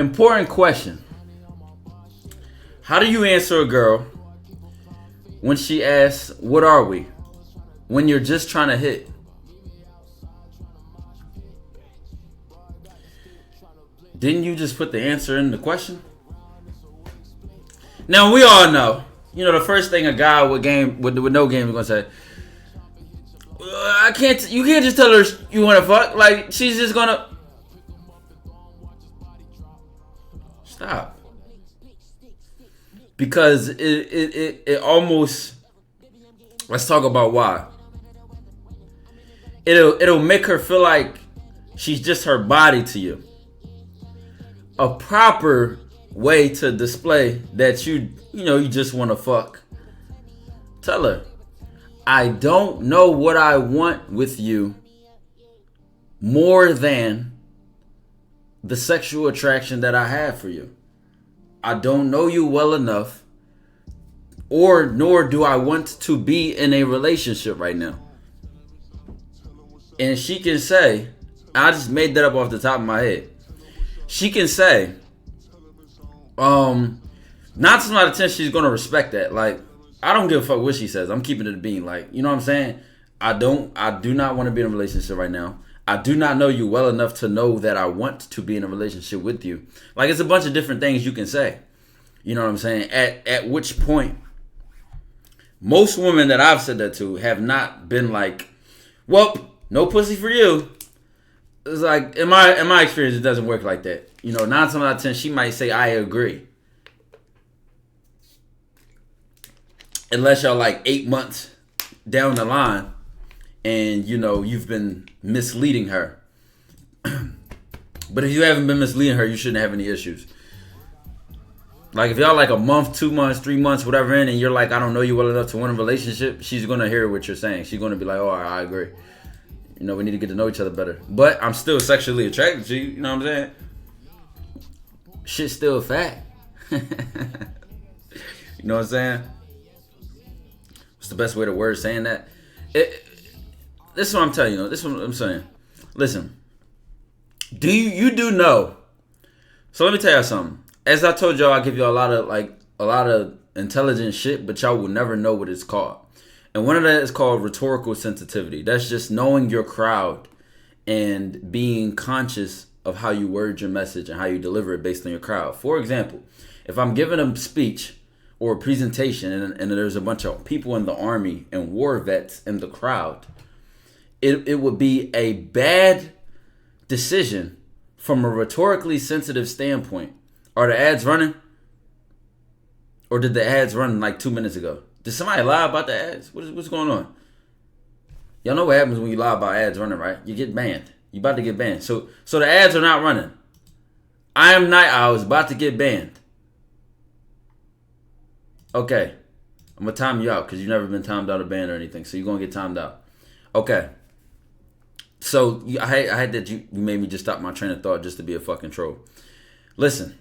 Important question. How do you answer a girl when she asks, "What are we?" when you're just trying to hit? Didn't you just put the answer in the question? Now we all know, the first thing a guy with no game is gonna say, "I can't." You can't just tell her you want to fuck. Like she's just gonna stop because it almost. Let's talk about why. It'll make her feel like she's just her body to you. A proper way to display that you just want to fuck. Tell her, I don't know what I want with you more than the sexual attraction that I have for you. I don't know you well enough, nor do I want to be in a relationship right now. And she can say, I just made that up off the top of my head. She can say, 9 times out of 10, she's gonna respect that. Like, I don't give a fuck what she says. I'm keeping it a bean. Like, you know what I'm saying? I do not want to be in a relationship right now. I do not know you well enough to know that I want to be in a relationship with you. Like, it's a bunch of different things you can say. You know what I'm saying? At which point, most women that I've said that to have not been like, well, no pussy for you. It's like, in my experience, it doesn't work like that. 9 times out of 10, she might say, I agree. Unless y'all like 8 months down the line and, you've been misleading her. But if you haven't been misleading her, you shouldn't have any issues. Like, if y'all like a month, 2 months, 3 months, whatever in, and you're like, I don't know you well enough to want a relationship, she's going to hear what you're saying. She's going to be like, oh, I agree. We need to get to know each other better. But I'm still sexually attracted to you. You know what I'm saying? Shit's still a fact. You know what I'm saying? What's the best way to word saying that? This is what I'm telling you. This is what I'm saying. Listen. You do know. So let me tell you something. As I told y'all, I give y'all a lot of intelligent shit, but y'all will never know what it's called. And one of that is called rhetorical sensitivity. That's just knowing your crowd and being conscious of how you word your message and how you deliver it based on your crowd. For example, if I'm giving a speech or a presentation and there's a bunch of people in the army and war vets in the crowd, it would be a bad decision from a rhetorically sensitive standpoint. Are the ads running? Or did the ads run like 2 minutes ago? Did somebody lie about the ads? What's going on? Y'all know what happens when you lie about ads running, right? You get banned. You about to get banned. So the ads are not running. I Am Night Owl is about to get banned. Okay. I'm going to time you out because you've never been timed out or banned or anything. So you're going to get timed out. Okay. So I had that you made me just stop my train of thought just to be a fucking troll. Listen.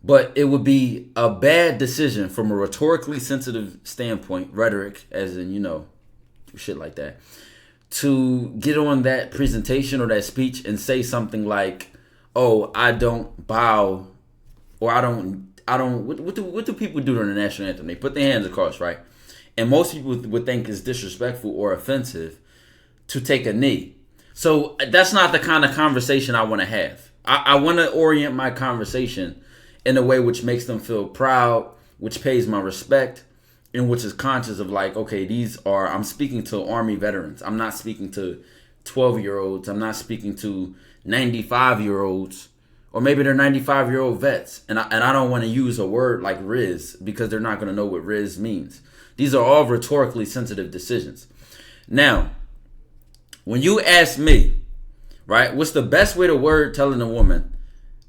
But it would be a bad decision from a rhetorically sensitive standpoint, rhetoric, as in, shit like that, to get on that presentation or that speech and say something like, oh, I don't bow, or I don't, what do people do during the national anthem? They put their hands across, right? And most people would think it's disrespectful or offensive to take a knee. So that's not the kind of conversation I want to have. I want to orient my conversation in a way which makes them feel proud, which pays my respect, and which is conscious of like, okay, I'm speaking to Army veterans. I'm not speaking to 12-year-olds. I'm not speaking to 95-year-olds, or maybe they're 95-year-old vets. And I don't want to use a word like Riz because they're not going to know what Riz means. These are all rhetorically sensitive decisions. Now, when you ask me, right, what's the best way to word telling a woman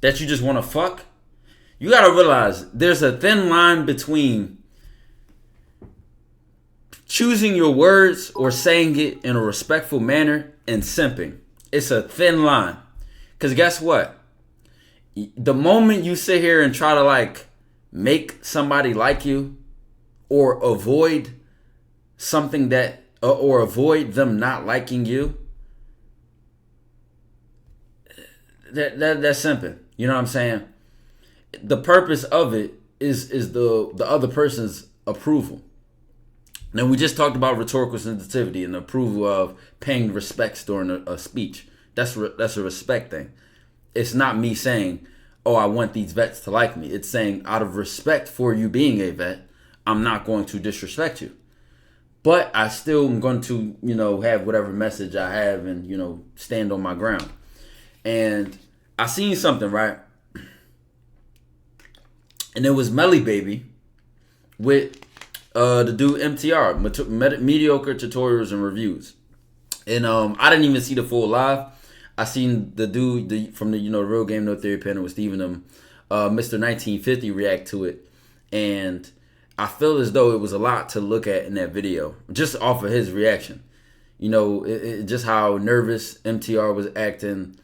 that you just want to fuck? You got to realize there's a thin line between choosing your words or saying it in a respectful manner and simping. It's a thin line. Because guess what? The moment you sit here and try to like make somebody like you or avoid something or avoid them not liking you, that's simping. You know what I'm saying? the purpose of it is the other person's approval. Now, we just talked about rhetorical sensitivity and the approval of paying respects during a speech. That's a respect thing. It's not me saying, oh, I want these vets to like me. It's saying, out of respect for you being a vet, I'm not going to disrespect you. But I still am going to, have whatever message I have and, stand on my ground. And I seen something, right? And it was Melly Baby with the dude MTR, Mediocre Tutorials and Reviews. And I didn't even see the full live. I seen the dude from the Real Game No Theory panel with Steven Mr. 1950 react to it. And I feel as though it was a lot to look at in that video, just off of his reaction. Just how nervous MTR was acting.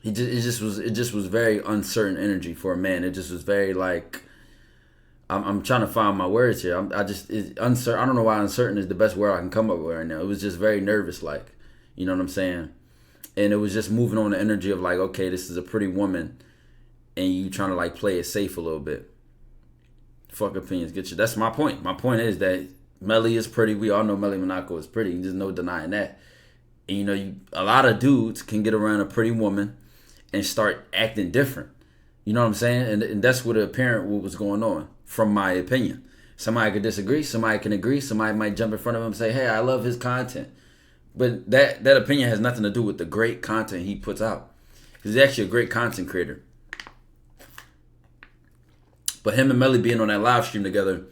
It just was very uncertain energy for a man. It just was very like, I'm trying to find my words here. It's uncertain. I don't know why uncertain is the best word I can come up with right now. It was just very nervous, like, you know what I'm saying? And it was just moving on the energy of like, okay, this is a pretty woman, and you trying to like play it safe a little bit. Fuck opinions, get you. That's my point. My point is that Melly is pretty. We all know Melly Monaco is pretty. There's no denying that. And a lot of dudes can get around a pretty woman and start acting different. You know what I'm saying? And that's what apparent what was going on, from my opinion. Somebody could disagree. Somebody can agree. Somebody might jump in front of him and say, hey, I love his content. But that opinion has nothing to do with the great content he puts out. He's actually a great content creator. But him and Melly being on that live stream together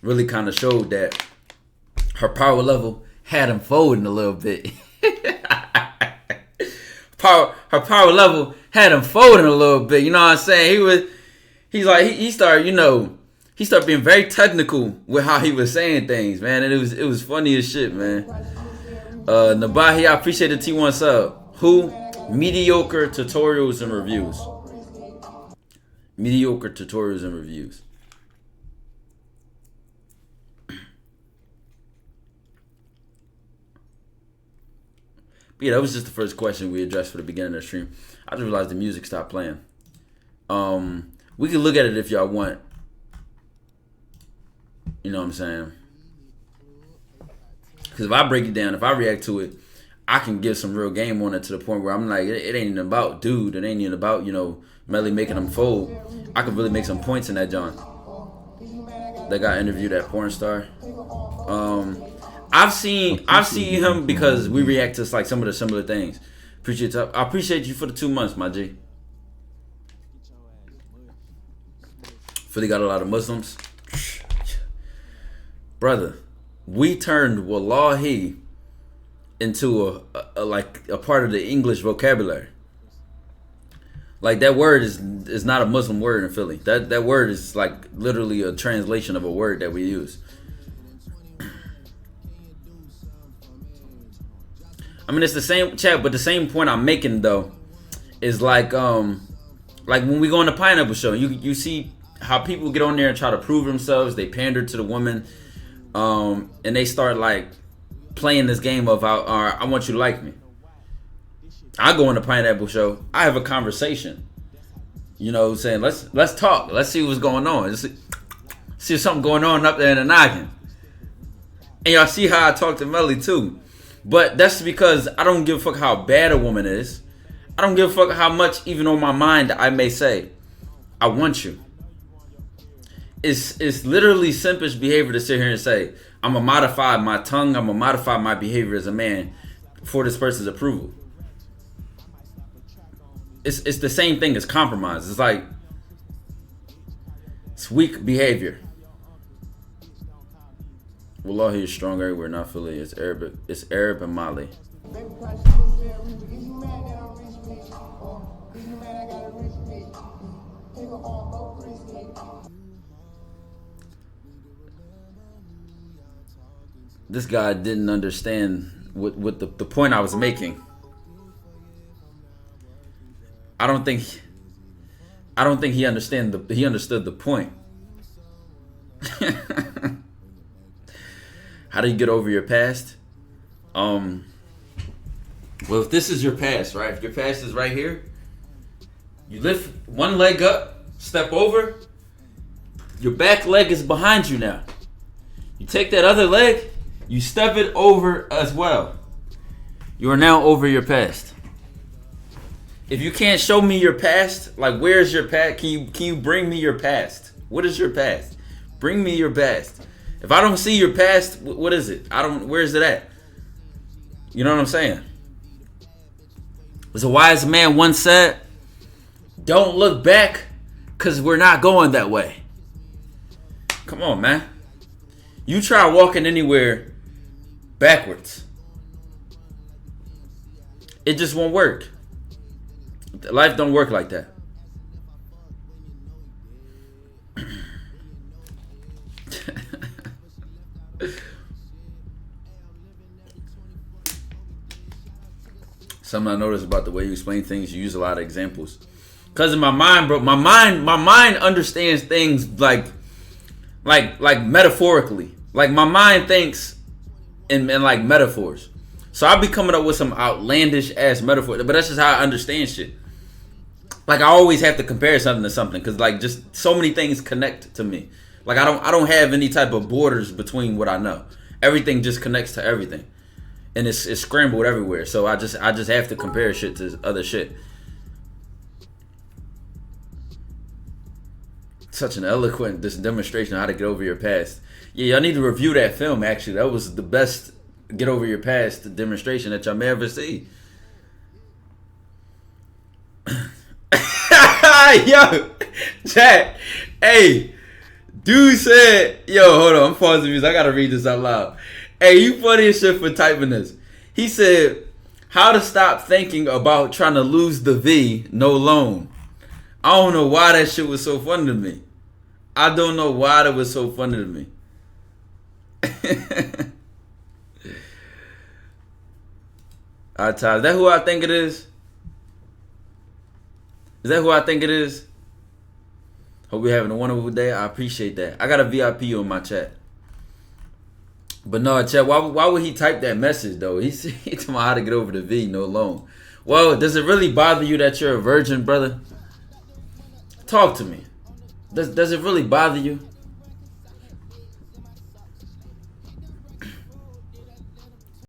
really kind of showed that her power level had him folding a little bit. Her power level had him folding a little bit. You know what I'm saying? He started being very technical with how he was saying things, man. And it was funny as shit, man. Nabahi, I appreciate the T1 sub. Who? Mediocre Tutorials and Reviews. Mediocre Tutorials and Reviews. But yeah, that was just the first question we addressed for the beginning of the stream. I just realized the music stopped playing. We can look at it if y'all want. You know what I'm saying? Because if I break it down, if I react to it, I can give some real game on it to the point where I'm like, it ain't even about dude. It ain't even about, Melly making them fold. I could really make some points in that John. That guy interviewed that porn star. I've seen him because we react to like some of the similar things. I appreciate you for the 2 months, my G. Philly got a lot of Muslims. Brother, we turned wallahi into a part of the English vocabulary. Like, that word is not a Muslim word in Philly. That word is like literally a translation of a word that we use. I mean, it's the same chat, but the same point I'm making though is like when we go on the Pineapple Show, you see how people get on there and try to prove themselves. They pander to the woman, and they start like playing this game of I want you to like me. I go on the Pineapple Show. I have a conversation. Saying let's talk. Let's see what's going on. Let's see if something going on up there in the noggin. And y'all see how I talk to Melly too. But that's because I don't give a fuck how bad a woman is. I don't give a fuck how much, even on my mind, I may say, I want you. It's literally simpish behavior to sit here and say, I'm going to modify my tongue, I'm going to modify my behavior as a man for this person's approval. It's the same thing as compromise. It's like, it's weak behavior. Wallahi is strong everywhere, not Philly. It's Arab and Mali. This guy didn't understand what the point I was making. I don't think he understood the point. How do you get over your past? Well, if this is your past, right? If your past is right here, You lift one leg up, step over. Your back leg is behind you now. You take that other leg, you step it over as well. You are now over your past. If you can't show me your past, like where's your past? Can you bring me your past? What is your past? Bring me your past. If I don't see your past, what is it? Where's it at? You know what I'm saying? As a wise man once said, don't look back, because we're not going that way. Come on, man. You try walking anywhere backwards. It just won't work. Life don't work like that. Something I noticed about the way you explain things, you use a lot of examples. Cause in my mind, bro, my mind understands things like metaphorically. Like my mind thinks in like metaphors. So I'll be coming up with some outlandish ass metaphor, but that's just how I understand shit. Like I always have to compare something to something, cause like just so many things connect to me. Like I don't have any type of borders between what I know. Everything just connects to everything, and it's scrambled everywhere. So I just have to compare shit to other shit. Such an eloquent demonstration of how to get over your past. Yeah, y'all need to review that film. Actually, that was the best get over your past demonstration that y'all may ever see. Yo, chat. Hey, dude said, yo, hold on, I'm pausing the music. I gotta read this out loud. Hey, you funny as shit for typing this. He said, how to stop thinking about trying to lose the V, no loan. I don't know why that shit was so funny to me. I don't know why that was so funny to me. Alright, Ty, is that who I think it is? Is that who I think it is? Hope you're having a wonderful day. I appreciate that. I got a VIP on my chat. But no, chat, why would he type that message, though? He told me how to get over the V, no loan. Well, does it really bother you that you're a virgin, brother? Talk to me. Does it really bother you?